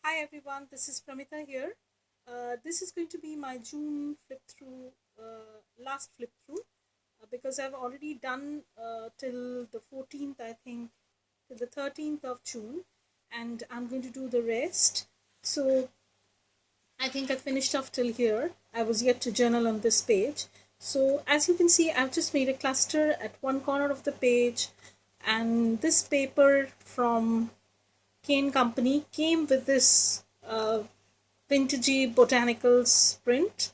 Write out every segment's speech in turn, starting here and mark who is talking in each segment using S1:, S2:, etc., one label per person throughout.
S1: Hi everyone, this is Pramita here. This is going to be my June flip through, last flip through, because I've already done till the 14th, I think, till the 13th of June, and I'm going to do the rest. So I think I finished off till here. I was yet to journal on this page. So as you can see, I've just made a cluster at one corner of the page, and this paper from Cane Company came with this vintagey botanicals print,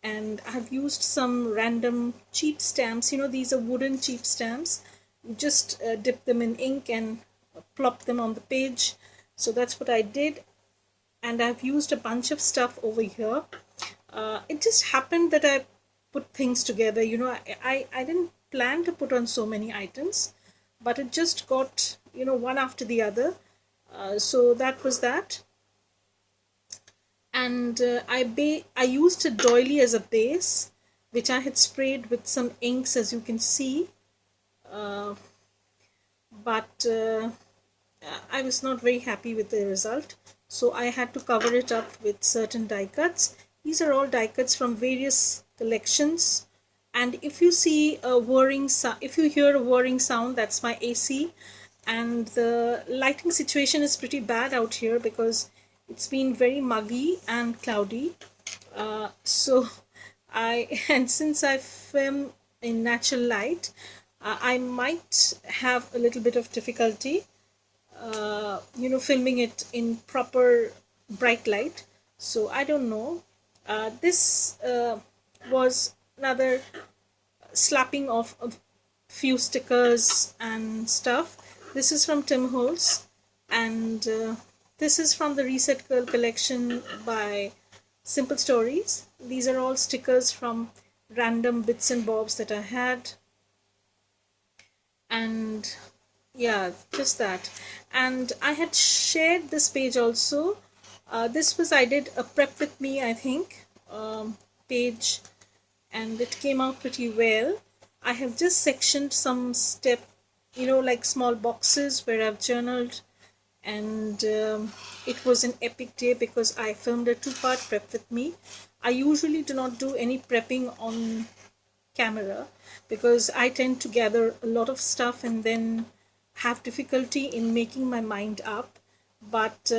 S1: and I've used some random cheap stamps. These are wooden cheap stamps. You just dip them in ink and plop them on the page. So that's what I did, and I've used a bunch of stuff over here. It just happened that I put things together. I didn't plan to put on so many items, but it just got, one after the other. So that was that. And I used a doily as a base, which I had sprayed with some inks, as you can see. Uh, but I was not very happy with the result, so I had to cover it up with certain die cuts. These are all die cuts from various collections, and if you see a whirring sound, if you hear a whirring sound, that's my AC. And the lighting situation is pretty bad out here because it's been very muggy and cloudy. So I and since I film in natural light, I might have a little bit of difficulty filming it in proper bright light. So I don't know. This was another slapping of a few stickers and stuff. This is from Tim Holtz, and this is from the Reset Girl collection by Simple Stories. These are all stickers from random bits and bobs that I had, and yeah, just that. And I had shared this page also. This was, I did a prep with me, I think, page, and it came out pretty well. I have just sectioned some step, like small boxes where I've journaled, and it was an epic day because I filmed a two-part prep with me. I usually do not do any prepping on camera because I tend to gather a lot of stuff and then have difficulty in making my mind up. But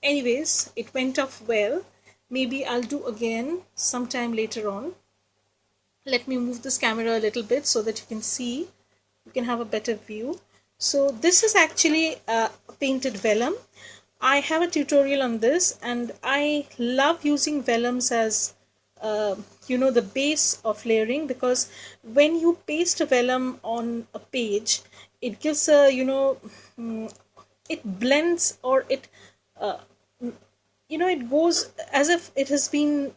S1: anyways, it went off well. Maybe I'll do again sometime later on. Let me move this camera a little bit so that you can see, you can have a better view. So this is actually a painted vellum. I have a tutorial on this, and I love using vellums as the base of layering, because when you paste a vellum on a page, it gives a it blends, or it uh, it goes as if it has been,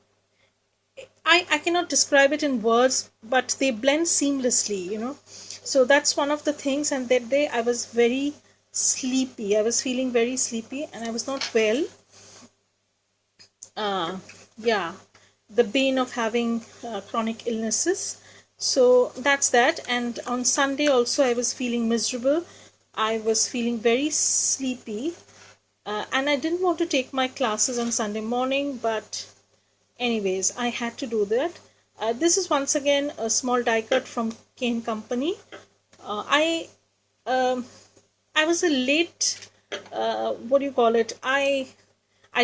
S1: I cannot describe it in words, but they blend seamlessly. So that's one of the things. And that day I was very sleepy. I was feeling very sleepy and I was not well. Yeah, the bane of having chronic illnesses. So that's that. And on Sunday also I was feeling miserable. I was feeling very sleepy. And I didn't want to take my classes on Sunday morning, but anyways, I had to do that. This is once again a small die cut from Cane Company. Uh, I um, I was a late, what do you call it? I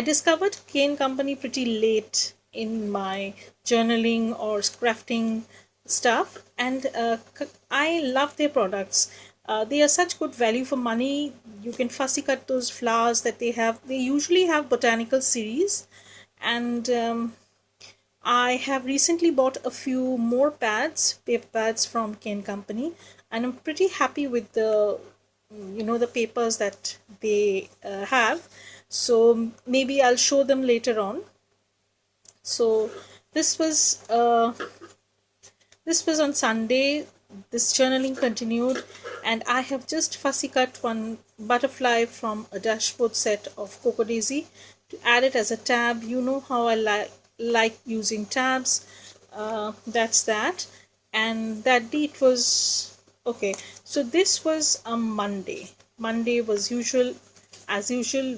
S1: discovered Cane Company pretty late in my journaling or crafting stuff, and I love their products. They are such good value for money. You can fussy cut those flowers that they have. They usually have botanical series, and I have recently bought a few more pads, paper pads from Cane Company, and I'm pretty happy with the papers that they have. So maybe I'll show them later on. So this was uh, this was on Sunday. This journaling continued, and I have just fussy cut one butterfly from a dashboard set of Coco Daisy to add it as a tab. You know how I like using tabs. That's that. And that date was okay. So this was a Monday. Monday was usual as usual,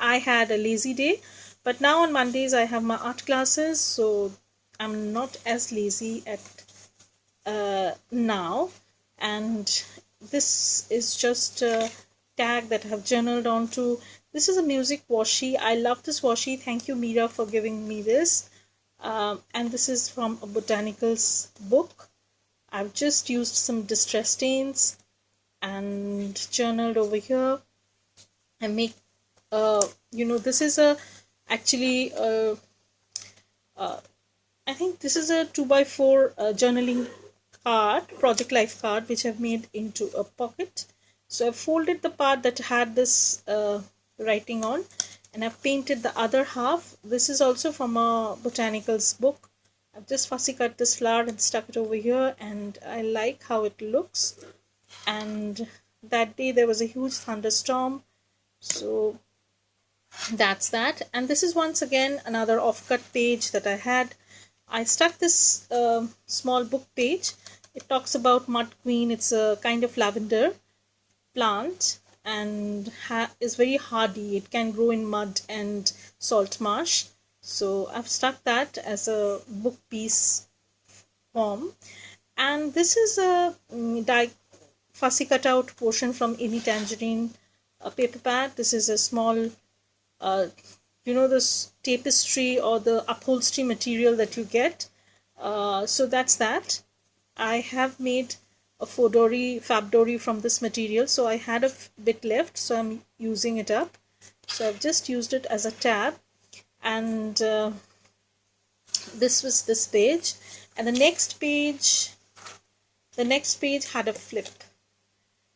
S1: I had a lazy day, but now on Mondays I have my art classes, so I'm not as lazy at now. And this is just a tag that I have journaled onto. This is a music washi. I love this washi. Thank you, Mira, for giving me this. And this is from a botanicals book. I've just used some distress stains and journaled over here. I make this is a actually I think this is a 2x4 journaling card, project life card, which I've made into a pocket. So I've folded the part that had this writing on, and I've painted the other half. This is also from a botanicals book. I've just fussy cut this flower and stuck it over here, and I like how it looks. And that day there was a huge thunderstorm, so that's that. And this is once again another off-cut page that I had. I stuck this small book page. It talks about mud queen. It's a kind of lavender plant and is very hardy. It can grow in mud and salt marsh. So I've stuck that as a book piece form. And this is a fussy cut out portion from Any Tangerine paper pad. This is a small this tapestry or the upholstery material that you get. So that's that. I have made a fab dori from this material, so I had a bit left, so I'm using it up. So I've just used it as a tab, and this was this page. And the next page had a flip.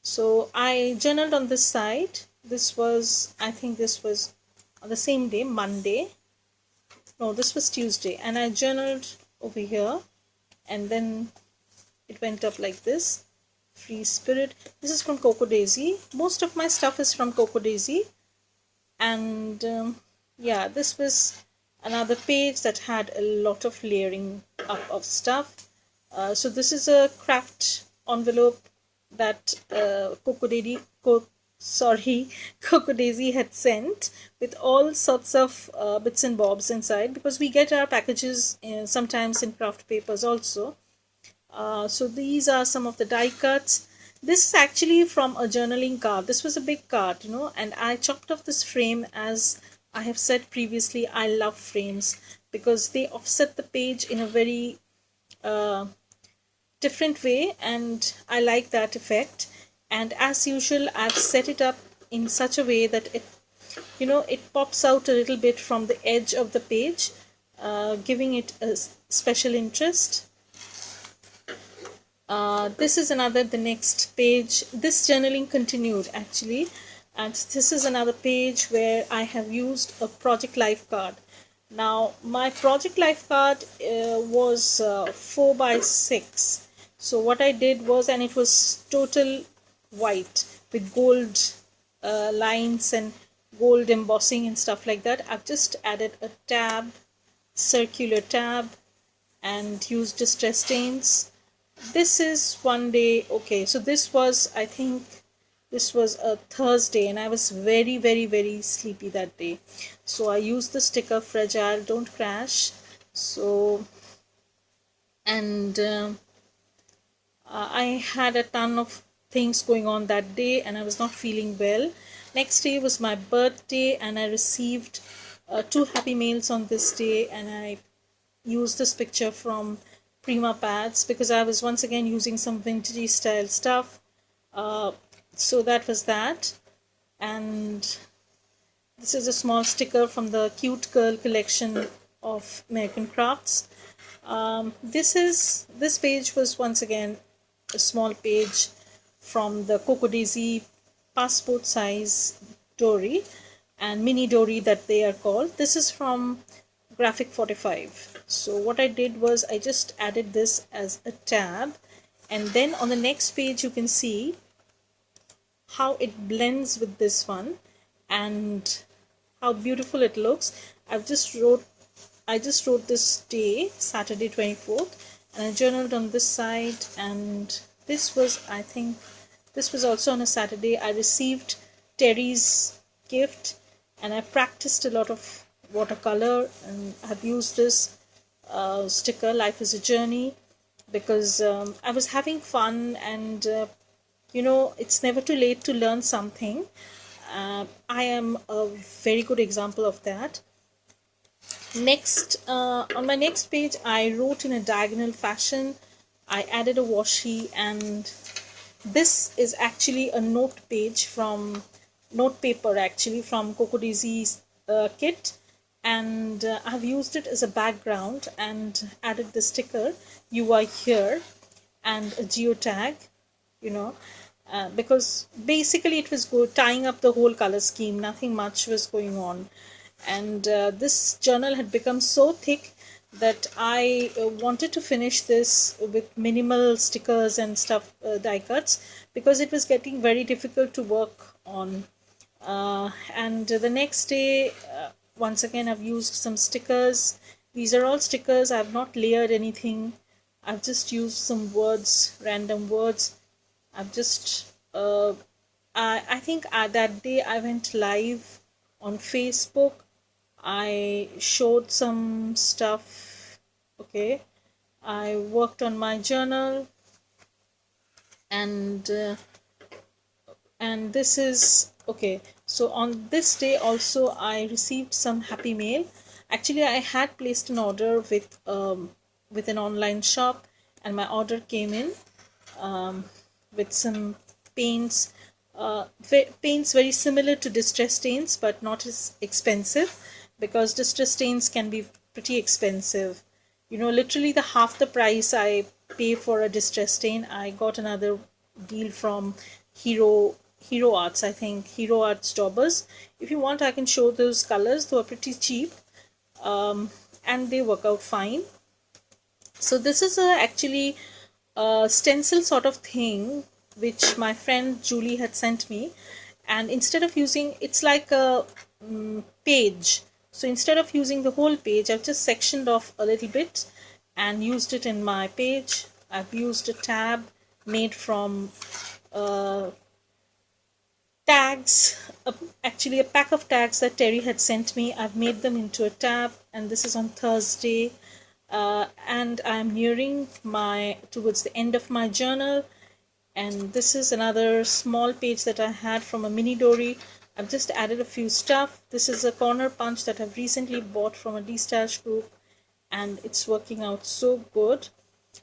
S1: So I journaled on this side. I think this was on the same day, Monday. No, this was Tuesday. And I journaled over here, and then it went up like this. Free Spirit. This is from Coco Daisy. Most of my stuff is from Coco Daisy. And yeah, this was another page that had a lot of layering up of stuff. So this is a craft envelope that Coco Daisy had sent with all sorts of bits and bobs inside, because we get our packages sometimes in craft papers also. So these are some of the die cuts. This is actually from a journaling card. This was a big card, and I chopped off this frame. As I have said previously, I love frames because they offset the page in a very different way, and I like that effect. And as usual, I've set it up in such a way that it pops out a little bit from the edge of the page, giving it a special interest. This is the next page. This journaling continued actually, and this is another page where I have used a project life card. Now my project life card was 4x6. So what I did was, and it was total white with gold lines and gold embossing and stuff like that. I've just added a circular tab, and used distress stains. This is one day. Okay, so this was, I think this was a Thursday, and I was very, very, very sleepy that day. So I used the sticker Fragile, Don't Crash. So, and I had a ton of things going on that day, and I was not feeling well. Next day was my birthday, and I received 2 happy mails on this day, and I used this picture from Prima Pads because I was once again using some vintagey style stuff. So that was that. And this is a small sticker from the Cute Girl collection of American Crafts. This page was once again a small page from the Coco Daisy passport size dori and mini dori that they are called. This is from Graphic 45. So what I did was I just added this as a tab, and then on the next page you can see how it blends with this one and how beautiful it looks. I just wrote this day, Saturday 24th, and I journaled on this side, and this was, I think this was also on a Saturday. I received Terry's gift, and I practiced a lot of watercolor, and I've used this sticker, Life is a Journey, because I was having fun, and it's never too late to learn something. I am a very good example of that. Next, on my next page, I wrote in a diagonal fashion. I added a washi, and this is actually a note page from note paper, actually from Coco Daisy's kit, and I've used it as a background and added the sticker "You are here" and a geotag, because basically it was tying up the whole color scheme. Nothing much was going on, and this journal had become so thick that I wanted to finish this with minimal stickers and stuff, die cuts, because it was getting very difficult to work on. And the next day, once again, I've used some stickers. These are all stickers. I've not layered anything. I've just used some words, random words. I've just I think that day I went live on Facebook. I showed some stuff. Okay, I worked on my journal, and this is okay. So on this day also I received some happy mail. Actually, I had placed an order with an online shop, and my order came in with some paints, paints very similar to distress stains but not as expensive, because distress stains can be pretty expensive. Literally the half the price I pay for a distress stain, I got another deal from Hero Arts, I think Hero Arts Daubers. If you want, I can show those colors. They are pretty cheap, and they work out fine. So this is actually a stencil sort of thing which my friend Julie had sent me, and instead of using, it's like a page, so instead of using the whole page, I've just sectioned off a little bit and used it in my page. I've used a tab made from tags, actually a pack of tags that Terry had sent me. I've made them into a tab, and this is on Thursday, and I'm nearing towards the end of my journal. And this is another small page that I had from a mini dori. I've just added a few stuff. This is a corner punch that I've recently bought from a D-Stash group, and it's working out so good.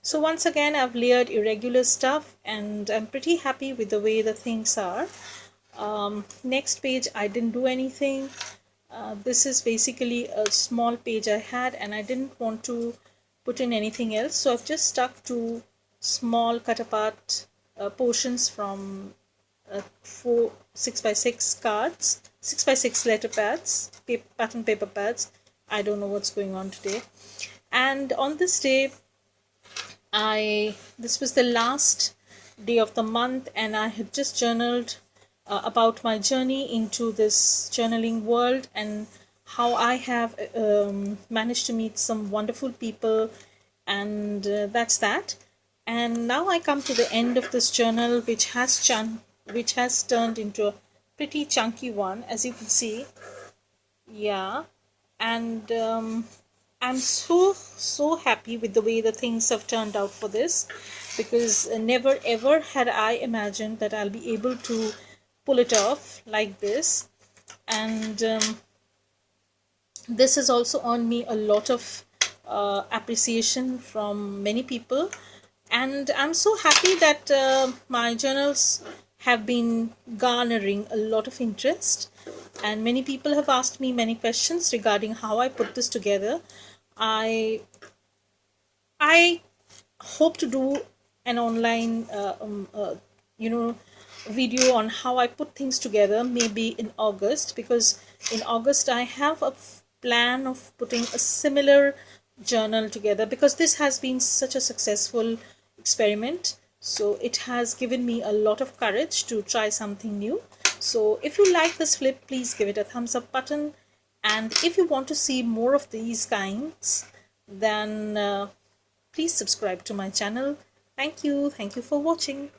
S1: So once again, I've layered irregular stuff, and I'm pretty happy with the way the things are. Next page, I didn't do anything. This is basically a small page I had, and I didn't want to put in anything else, so I've just stuck to small cut apart portions from 6x6 cards, 6x6 letter pads, pattern paper pads. I don't know what's going on today. And on this day, this was the last day of the month, and I had just journaled about my journey into this journaling world, and how I have managed to meet some wonderful people, and that's that. And now I come to the end of this journal, which has turned into a pretty chunky one, as you can see. Yeah, and I'm so happy with the way the things have turned out for this, because never ever had I imagined that I'll be able to pull it off like this. And this has also earned me a lot of appreciation from many people, and I'm so happy that my journals have been garnering a lot of interest, and many people have asked me many questions regarding how I put this together. I hope to do an online video on how I put things together, maybe in August, because in August I have a plan of putting a similar journal together, because this has been such a successful experiment. So it has given me a lot of courage to try something new. So if you like this flip, please give it a thumbs up button, and if you want to see more of these kinds, then please subscribe to my channel. Thank you for watching.